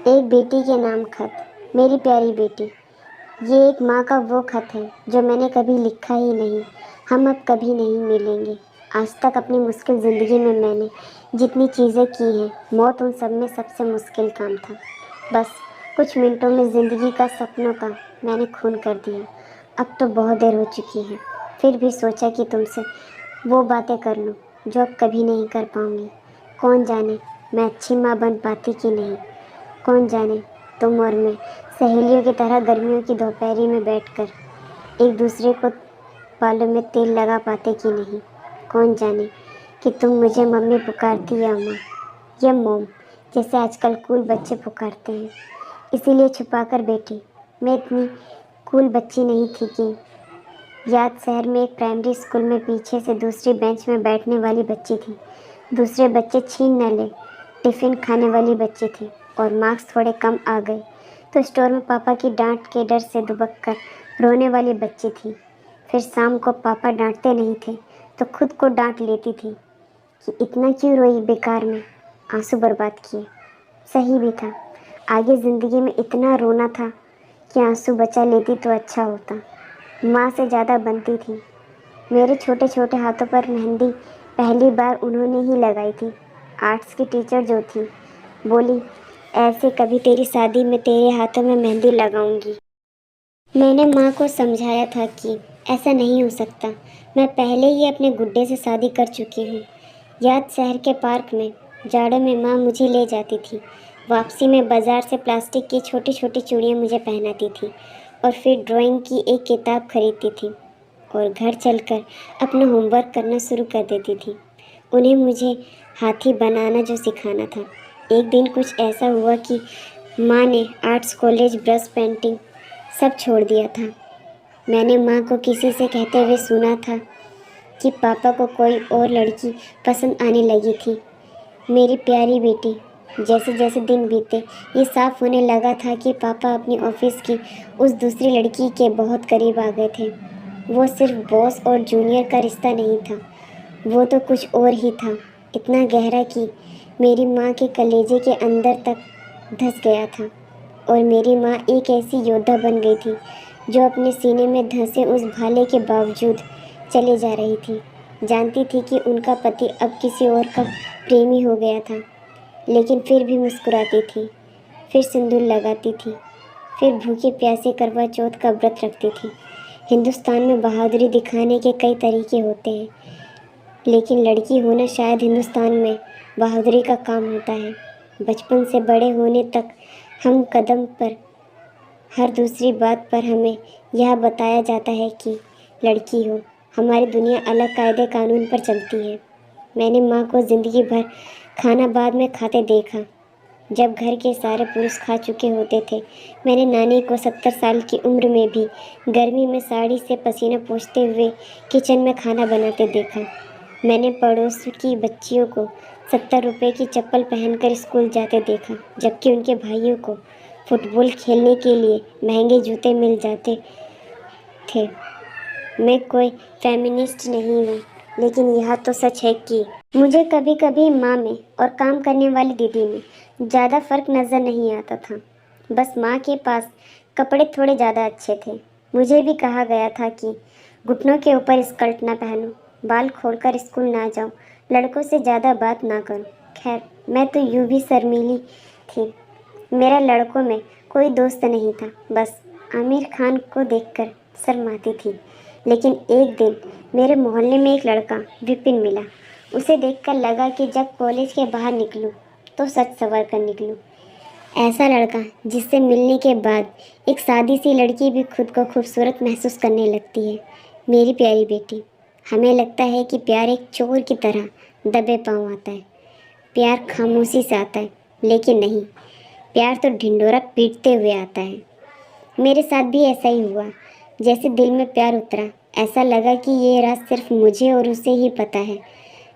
एक बेटी के नाम खत। मेरी प्यारी बेटी, ये एक माँ का वो खत है जो मैंने कभी लिखा ही नहीं। हम अब कभी नहीं मिलेंगे। आज तक अपनी मुश्किल ज़िंदगी में मैंने जितनी चीज़ें की हैं, मौत उन सब में सबसे मुश्किल काम था। बस कुछ मिनटों में ज़िंदगी का सपनों का मैंने खून कर दिया। अब तो बहुत देर हो चुकी है, फिर भी सोचा कि तुमसे वो बातें कर लूँ जो अब कभी नहीं कर पाऊँगी। कौन जाने मैं अच्छी माँ बन पाती कि नहीं। कौन जाने तुम और मैं सहेलियों की तरह गर्मियों की दोपहरी में बैठकर एक दूसरे को बालों में तेल लगा पाते कि नहीं। कौन जाने कि तुम मुझे मम्मी पुकारती या मोम जैसे आजकल कूल बच्चे पुकारते हैं। इसीलिए छुपाकर बैठी। मैं इतनी कूल बच्ची नहीं थी कि याद शहर में एक प्राइमरी स्कूल में पीछे से दूसरी बेंच में बैठने वाली बच्ची थी। दूसरे बच्चे छीन न ले टिफ़िन खाने वाली बच्ची थी और मार्क्स थोड़े कम आ गए तो स्टोर में पापा की डांट के डर से दुबक कर रोने वाली बच्ची थी। फिर शाम को पापा डांटते नहीं थे तो खुद को डांट लेती थी कि इतना क्यों रोई बेकार में, आंसू बर्बाद किए। सही भी था। आगे ज़िंदगी में इतना रोना था कि आंसू बचा लेती तो अच्छा होता। माँ से ज़्यादा बनती थी। मेरे छोटे छोटे हाथों पर मेहंदी पहली बार उन्होंने ही लगाई थी। आर्ट्स की टीचर जो थी बोली, ऐसे कभी तेरी शादी में तेरे हाथों में मेहंदी लगाऊंगी। मैंने माँ को समझाया था कि ऐसा नहीं हो सकता। मैं पहले ही अपने गुड्डे से शादी कर चुकी हूँ। याद शहर के पार्क में जाड़ों में माँ मुझे ले जाती थी। वापसी में बाजार से प्लास्टिक की छोटी छोटी चूड़ियाँ मुझे पहनाती थी और फिर ड्राइंग की एक किताब खरीदती थी और घर चलकर अपना होमवर्क करना शुरू कर देती थी। उन्हें मुझे हाथी बनाना जो सिखाना था। एक दिन कुछ ऐसा हुआ कि माँ ने आर्ट्स कॉलेज ब्रश पेंटिंग सब छोड़ दिया था। मैंने माँ को किसी से कहते हुए सुना था कि पापा को कोई और लड़की पसंद आने लगी थी। मेरी प्यारी बेटी, जैसे जैसे दिन बीते ये साफ होने लगा था कि पापा अपनी ऑफिस की उस दूसरी लड़की के बहुत करीब आ गए थे। वो सिर्फ बॉस और जूनियर का रिश्ता नहीं था, वो तो कुछ और ही था, इतना गहरा कि मेरी माँ के कलेजे के अंदर तक धंस गया था। और मेरी माँ एक ऐसी योद्धा बन गई थी जो अपने सीने में धंसे उस भाले के बावजूद चले जा रही थी। जानती थी कि उनका पति अब किसी और का प्रेमी हो गया था, लेकिन फिर भी मुस्कुराती थी, फिर सिंदूर लगाती थी, फिर भूखे प्यासे करवा चौथ का व्रत रखती थी। हिंदुस्तान में बहादुरी दिखाने के कई तरीके होते हैं, लेकिन लड़की होना शायद हिंदुस्तान में बहादुरी का काम होता है। बचपन से बड़े होने तक हम कदम पर हर दूसरी बात पर हमें यह बताया जाता है कि लड़की हो, हमारी दुनिया अलग कायदे कानून पर चलती है। मैंने माँ को ज़िंदगी भर खाना बाद में खाते देखा। जब घर के सारे पुरुष खा चुके होते थे, मैंने नानी को 70 साल की उम्र में भी गर्मी में साड़ी से पसीना पोंछते हुए किचन में खाना बनाते देखा। मैंने पड़ोस की बच्चियों को 70 रुपए की चप्पल पहनकर स्कूल जाते देखा, जबकि उनके भाइयों को फुटबॉल खेलने के लिए महंगे जूते मिल जाते थे। मैं कोई फेमिनिस्ट नहीं हूँ, लेकिन यह तो सच है कि मुझे कभी कभी माँ में और काम करने वाली दीदी में ज़्यादा फ़र्क नज़र नहीं आता था। बस माँ के पास कपड़े थोड़े ज़्यादा अच्छे थे। मुझे भी कहा गया था कि घुटनों के ऊपर स्कर्ट ना पहनो, बाल खोलकर स्कूल ना जाओ, लड़कों से ज़्यादा बात ना करो। खैर, मैं तो यूँ भी शर्मीली थी। मेरा लड़कों में कोई दोस्त नहीं था, बस आमिर खान को देखकर शर्माती थी। लेकिन एक दिन मेरे मोहल्ले में एक लड़का विपिन मिला। उसे देखकर लगा कि जब कॉलेज के बाहर निकलूं तो सच संवर कर निकलूं। ऐसा लड़का जिससे मिलने के बाद एक सादी सी लड़की भी खुद को खूबसूरत महसूस करने लगती है। मेरी प्यारी बेटी, हमें लगता है कि प्यार एक चोर की तरह दबे पाँव आता है। प्यार खामोशी से आता है, लेकिन नहीं, प्यार तो ढिंढोरा पीटते हुए आता है। मेरे साथ भी ऐसा ही हुआ। जैसे दिल में प्यार उतरा, ऐसा लगा कि ये राज सिर्फ मुझे और उसे ही पता है।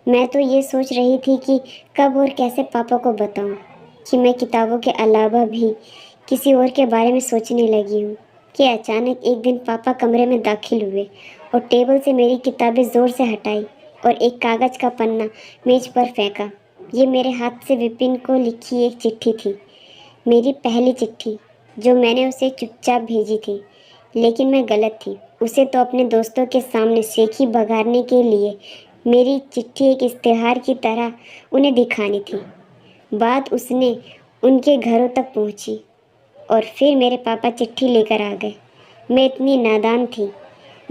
मैं तो ये सोच रही थी कि कब और कैसे पापा को बताऊं कि मैं किताबों के अलावा भी किसी और के बारे में सोचने लगी हूँ कि अचानक एक दिन पापा कमरे में दाखिल हुए और टेबल से मेरी किताबें ज़ोर से हटाई और एक कागज़ का पन्ना मेज पर फेंका। ये मेरे हाथ से विपिन को लिखी एक चिट्ठी थी। मेरी पहली चिट्ठी जो मैंने उसे चुपचाप भेजी थी, लेकिन मैं गलत थी। उसे तो अपने दोस्तों के सामने शेखी बघाड़ने के लिए मेरी चिट्ठी एक इश्तेहार की तरह उन्हें दिखानी थी। बात उसने उनके घरों तक पहुंची और फिर मेरे पापा चिट्ठी लेकर आ गए। मैं इतनी नादान थी।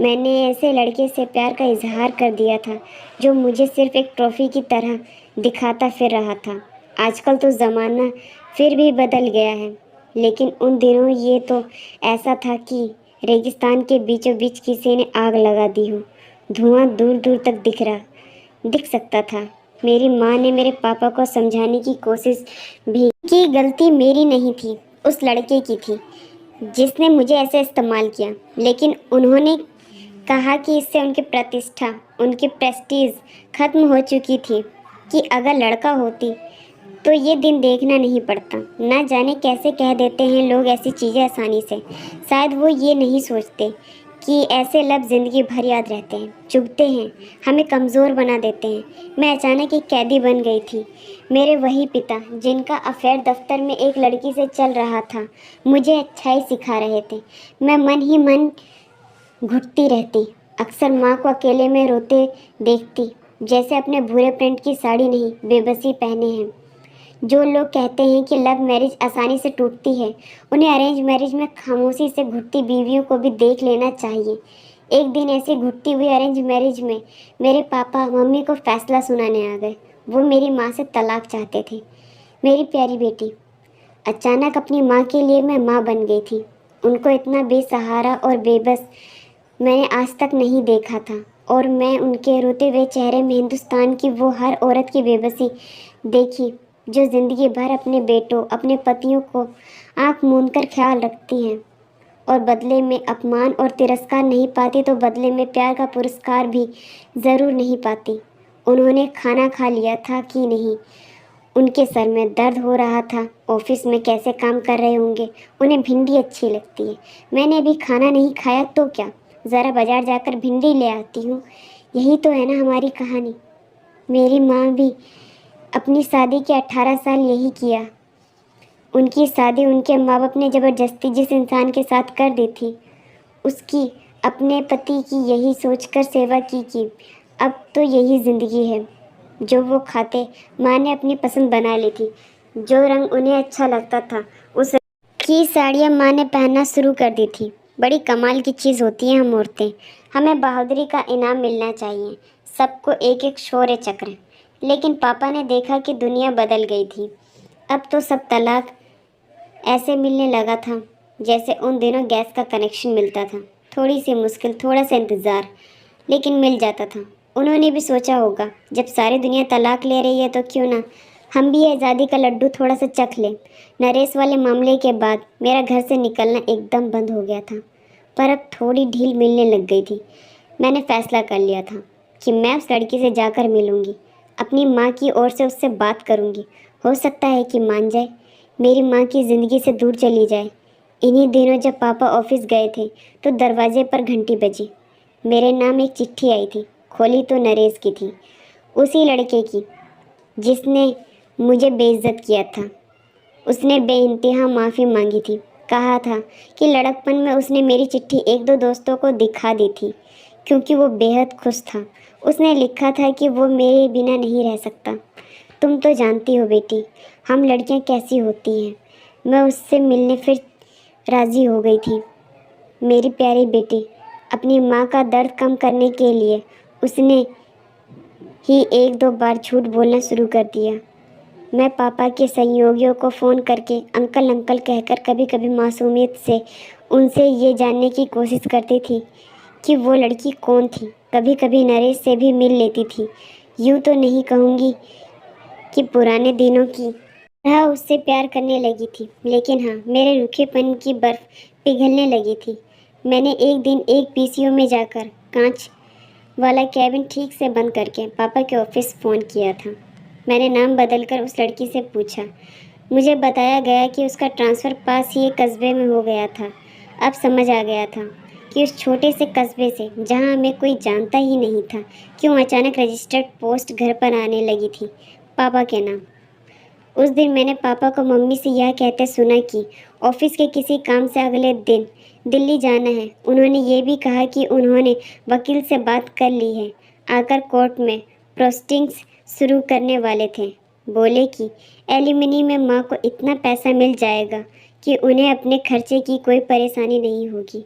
मैंने ऐसे लड़के से प्यार का इजहार कर दिया था जो मुझे सिर्फ एक ट्रॉफी की तरह दिखाता फिर रहा था। आजकल तो ज़माना फिर भी बदल गया है, लेकिन उन दिनों ये तो ऐसा था कि रेगिस्तान के बीचों बीच किसी ने आग लगा दी हो। धुआं दूर दूर तक दिख सकता था। मेरी माँ ने मेरे पापा को समझाने की कोशिश भी की। गलती मेरी नहीं थी, उस लड़के की थी जिसने मुझे ऐसे इस्तेमाल किया। लेकिन उन्होंने कहा कि इससे उनकी प्रतिष्ठा, उनकी प्रेस्टीज खत्म हो चुकी थी, कि अगर लड़का होती तो ये दिन देखना नहीं पड़ता। ना जाने कैसे कह देते हैं लोग ऐसी चीज़ें आसानी से। शायद वो ये नहीं सोचते कि ऐसे लफ्ज़ ज़िंदगी भर याद रहते हैं, चुभते हैं, हमें कमज़ोर बना देते हैं। मैं अचानक एक कैदी बन गई थी। मेरे वही पिता जिनका अफेयर दफ्तर में एक लड़की से चल रहा था मुझे अच्छाई सिखा रहे थे। मैं मन ही मन घुटती रहती। अक्सर माँ को अकेले में रोते देखती, जैसे अपने भूरे प्रिंट की साड़ी नहीं बेबसी पहने हैं। जो लोग कहते हैं कि लव मैरिज आसानी से टूटती है, उन्हें अरेंज मैरिज में खामोशी से घुटती बीवियों को भी देख लेना चाहिए। एक दिन ऐसे घुटती हुई अरेंज मैरिज में मेरे पापा मम्मी को फैसला सुनाने आ गए। वो मेरी माँ से तलाक चाहते थे। मेरी प्यारी बेटी, अचानक अपनी माँ के लिए मैं माँ बन गई थी। उनको इतना बेसहारा और बेबस मैंने आज तक नहीं देखा था, और मैं उनके रोते हुए चेहरे में हिंदुस्तान की वो हर औरत की बेबसी देखी जो ज़िंदगी भर अपने बेटों, अपने पतियों को आंख मूंद कर ख्याल रखती हैं और बदले में अपमान और तिरस्कार नहीं पाती तो बदले में प्यार का पुरस्कार भी ज़रूर नहीं पाती। उन्होंने खाना खा लिया था कि नहीं, उनके सर में दर्द हो रहा था, ऑफिस में कैसे काम कर रहे होंगे, उन्हें भिंडी अच्छी लगती है। मैंने अभी खाना नहीं खाया तो क्या, ज़रा बाजार जाकर भिंडी ले आती हूँ। यही तो है ना हमारी कहानी। मेरी माँ भी अपनी शादी के 18 साल यही किया। उनकी शादी उनके माँ बाप ने ज़बरदस्ती जिस इंसान के साथ कर दी थी, उसकी अपने पति की यही सोचकर सेवा की कि अब तो यही ज़िंदगी है। जो वो खाते माँ ने अपनी पसंद बना ली थी। जो रंग उन्हें अच्छा लगता था उस की साड़ियाँ माँ ने पहनना शुरू कर दी थी। बड़ी कमाल की चीज़ होती हैं हम औरतें। हमें बहादुरी का इनाम मिलना चाहिए। सबको एक एक शौर्य चक्र। लेकिन पापा ने देखा कि दुनिया बदल गई थी। अब तो सब तलाक ऐसे मिलने लगा था जैसे उन दिनों गैस का कनेक्शन मिलता था। थोड़ी सी मुश्किल, थोड़ा सा इंतज़ार, लेकिन मिल जाता था। उन्होंने भी सोचा होगा, जब सारी दुनिया तलाक ले रही है तो क्यों ना हम भी आज़ादी का लड्डू थोड़ा सा चख लें। नरेश वाले मामले के बाद मेरा घर से निकलना एकदम बंद हो गया था, पर अब थोड़ी ढील मिलने लग गई थी। मैंने फैसला कर लिया था कि मैं उस लड़की से जाकर मिलूंगी, अपनी माँ की ओर से उससे बात करूंगी। हो सकता है कि मान जाए, मेरी माँ की ज़िंदगी से दूर चली जाए। इन्हीं दिनों जब पापा ऑफिस गए थे तो दरवाजे पर घंटी बजी। मेरे नाम एक चिट्ठी आई थी। खोली तो नरेश की थी, उसी लड़के की जिसने मुझे बेइज्जत किया था। उसने बेइंतहा माफ़ी मांगी थी। कहा था कि लड़कपन में उसने मेरी चिट्ठी एक दो दोस्तों को दिखा दी थी क्योंकि वो बेहद खुश था। उसने लिखा था कि वो मेरे बिना नहीं रह सकता। तुम तो जानती हो बेटी, हम लड़कियां कैसी होती हैं। मैं उससे मिलने फिर राज़ी हो गई थी। मेरी प्यारी बेटी, अपनी माँ का दर्द कम करने के लिए उसने ही एक दो बार झूठ बोलना शुरू कर दिया। मैं पापा के सहयोगियों को फ़ोन करके अंकल अंकल कहकर कभी कभी मासूमियत से उनसे ये जानने की कोशिश करती थी कि वो लड़की कौन थी। कभी कभी नरेश से भी मिल लेती थी। यूँ तो नहीं कहूँगी कि पुराने दिनों की तरह उससे प्यार करने लगी थी, लेकिन हाँ, मेरे रूखेपन की बर्फ़ पिघलने लगी थी। मैंने एक दिन एक पीसीओ में जाकर कांच वाला कैबिन ठीक से बंद करके पापा के ऑफिस फ़ोन किया था। मैंने नाम बदलकर उस लड़की से पूछा। मुझे बताया गया कि उसका ट्रांसफ़र पास ही एक कस्बे में हो गया था। अब समझ आ गया था कि उस छोटे से कस्बे से, जहां हमें कोई जानता ही नहीं था, क्यों अचानक रजिस्टर्ड पोस्ट घर पर आने लगी थी, पापा के नाम। उस दिन मैंने पापा को मम्मी से यह कहते सुना कि ऑफिस के किसी काम से अगले दिन दिल्ली जाना है। उन्होंने ये भी कहा कि उन्होंने वकील से बात कर ली है, आकर कोर्ट में प्रोसीडिंग्स शुरू करने वाले थे। बोले कि एलिमनी में माँ को इतना पैसा मिल जाएगा कि उन्हें अपने खर्चे की कोई परेशानी नहीं होगी।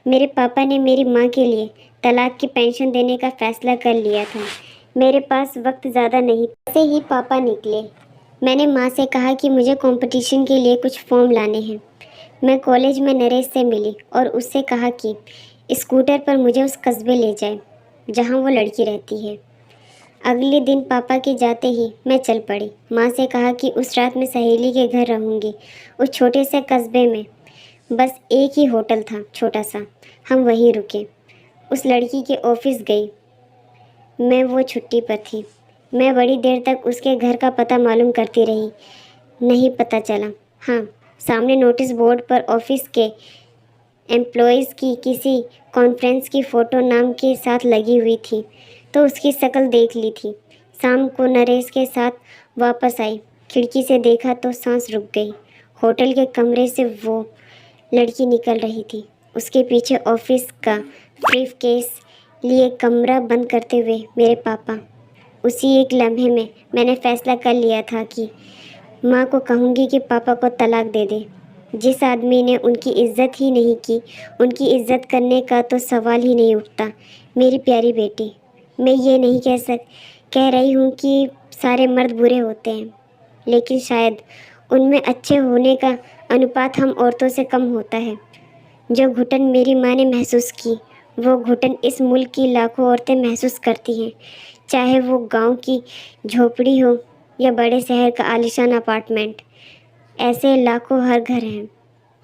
मेरे पापा ने मेरी माँ के लिए तलाक की पेंशन देने का फैसला कर लिया था। मेरे पास वक्त ज़्यादा नहीं, ऐसे ही पापा निकले। मैंने माँ से कहा कि मुझे कंपटीशन के लिए कुछ फॉर्म लाने हैं। मैं कॉलेज में नरेश से मिली और उससे कहा कि स्कूटर पर मुझे उस कस्बे ले जाए जहाँ वो लड़की रहती है। अगले दिन पापा के जाते ही मैं चल पड़ी। माँ से कहा कि उस रात मैं सहेली के घर रहूँगी। उस छोटे से कस्बे में बस एक ही होटल था, छोटा सा। हम वहीं रुके। उस लड़की के ऑफिस गई। मैं वो छुट्टी पर थी। मैं बड़ी देर तक उसके घर का पता मालूम करती रही, नहीं पता चला। हाँ, सामने नोटिस बोर्ड पर ऑफिस के एम्प्लॉयज़ की किसी कॉन्फ्रेंस की फ़ोटो नाम के साथ लगी हुई थी, तो उसकी शक्ल देख ली थी। शाम को नरेश के साथ वापस आई। खिड़की से देखा तो सांस रुक गई। होटल के कमरे से वो लड़की निकल रही थी। उसके पीछे ऑफिस का ब्रीफकेस लिए कमरा बंद करते हुए मेरे पापा। उसी एक लम्हे में मैंने फैसला कर लिया था कि माँ को कहूँगी कि पापा को तलाक दे दे। जिस आदमी ने उनकी इज्जत ही नहीं की, उनकी इज्जत करने का तो सवाल ही नहीं उठता। मेरी प्यारी बेटी, मैं ये नहीं कह रही हूँ कि सारे मर्द बुरे होते हैं, लेकिन शायद उनमें अच्छे होने का अनुपात हम औरतों से कम होता है। जो घुटन मेरी माँ ने महसूस की, वो घुटन इस मुल्क की लाखों औरतें महसूस करती हैं, चाहे वो गांव की झोपड़ी हो या बड़े शहर का आलीशान अपार्टमेंट। ऐसे लाखों हर घर हैं।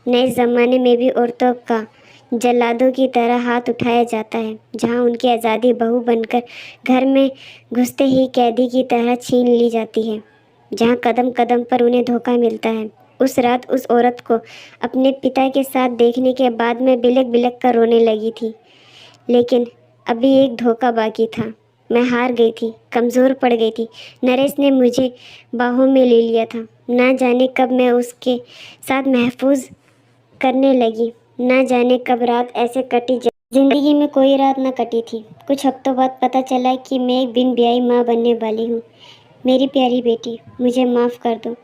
नए ज़माने में भी औरतों का जल्लादों की तरह हाथ उठाया जाता है, जहां उनकी आज़ादी बहू बनकर घर में घुसते ही कैदी की तरह छीन ली जाती है, जहां कदम कदम पर उन्हें धोखा मिलता है। उस रात उस औरत को अपने पिता के साथ देखने के बाद मैं बिलक बिलक कर रोने लगी थी। लेकिन अभी एक धोखा बाकी था। मैं हार गई थी, कमज़ोर पड़ गई थी। नरेश ने मुझे बाहों में ले लिया था। ना जाने कब मैं उसके साथ महफूज करने लगी। ना जाने कब रात ऐसे कटी। जिंदगी में कोई रात न कटी थी। कुछ हफ्तों बाद पता चला कि मैं एक बिन ब्याही माँ बनने वाली हूँ। मेरी प्यारी बेटी, मुझे माफ़ कर दो।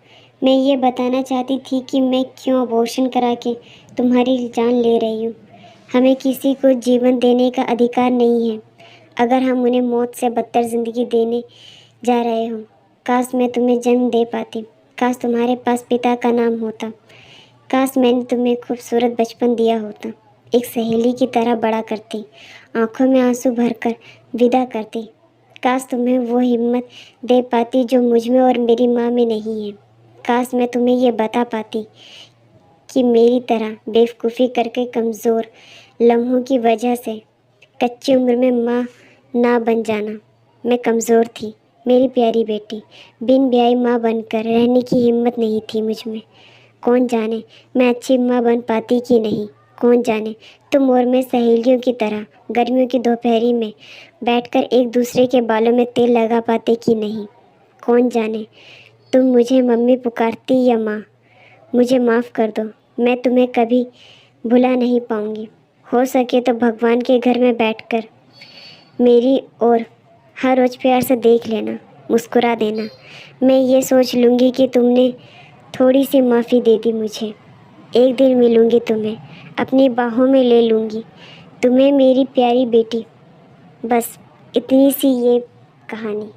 मैं ये बताना चाहती थी कि मैं क्यों अबॉर्शन करा के तुम्हारी जान ले रही हूँ। हमें किसी को जीवन देने का अधिकार नहीं है अगर हम उन्हें मौत से बदतर ज़िंदगी देने जा रहे हों। काश मैं तुम्हें जन्म दे पाती। काश तुम्हारे पास पिता का नाम होता। काश मैंने तुम्हें खूबसूरत बचपन दिया होता। एक सहेली की तरह बड़ा करती, आंखों में आंसू भरकर विदा करती। काश तुम्हें वो हिम्मत दे पाती जो मुझ में और मेरी माँ में नहीं है। काश मैं तुम्हें ये बता पाती कि मेरी तरह बेवकूफ़ी करके कमज़ोर लम्हों की वजह से कच्ची उम्र में माँ ना बन जाना। मैं कमज़ोर थी मेरी प्यारी बेटी। बिन ब्याही माँ बनकर रहने की हिम्मत नहीं थी मुझ में। कौन जाने मैं अच्छी माँ बन पाती कि नहीं। कौन जाने तुम और मैं सहेलियों की तरह गर्मियों की दोपहरी में बैठकर एक दूसरे के बालों में तेल लगा पाते कि नहीं। कौन जाने तुम मुझे मम्मी पुकारती या माँ। मुझे माफ़ कर दो, मैं तुम्हें कभी भुला नहीं पाऊँगी। हो सके तो भगवान के घर में बैठकर मेरी और हर रोज़ प्यार से देख लेना, मुस्कुरा देना। मैं ये सोच लूँगी कि तुमने थोड़ी सी माफ़ी दे दी मुझे। एक दिन मिलूँगी तुम्हें, अपनी बाहों में ले लूँगी तुम्हें मेरी प्यारी बेटी। बस इतनी सी ये कहानी।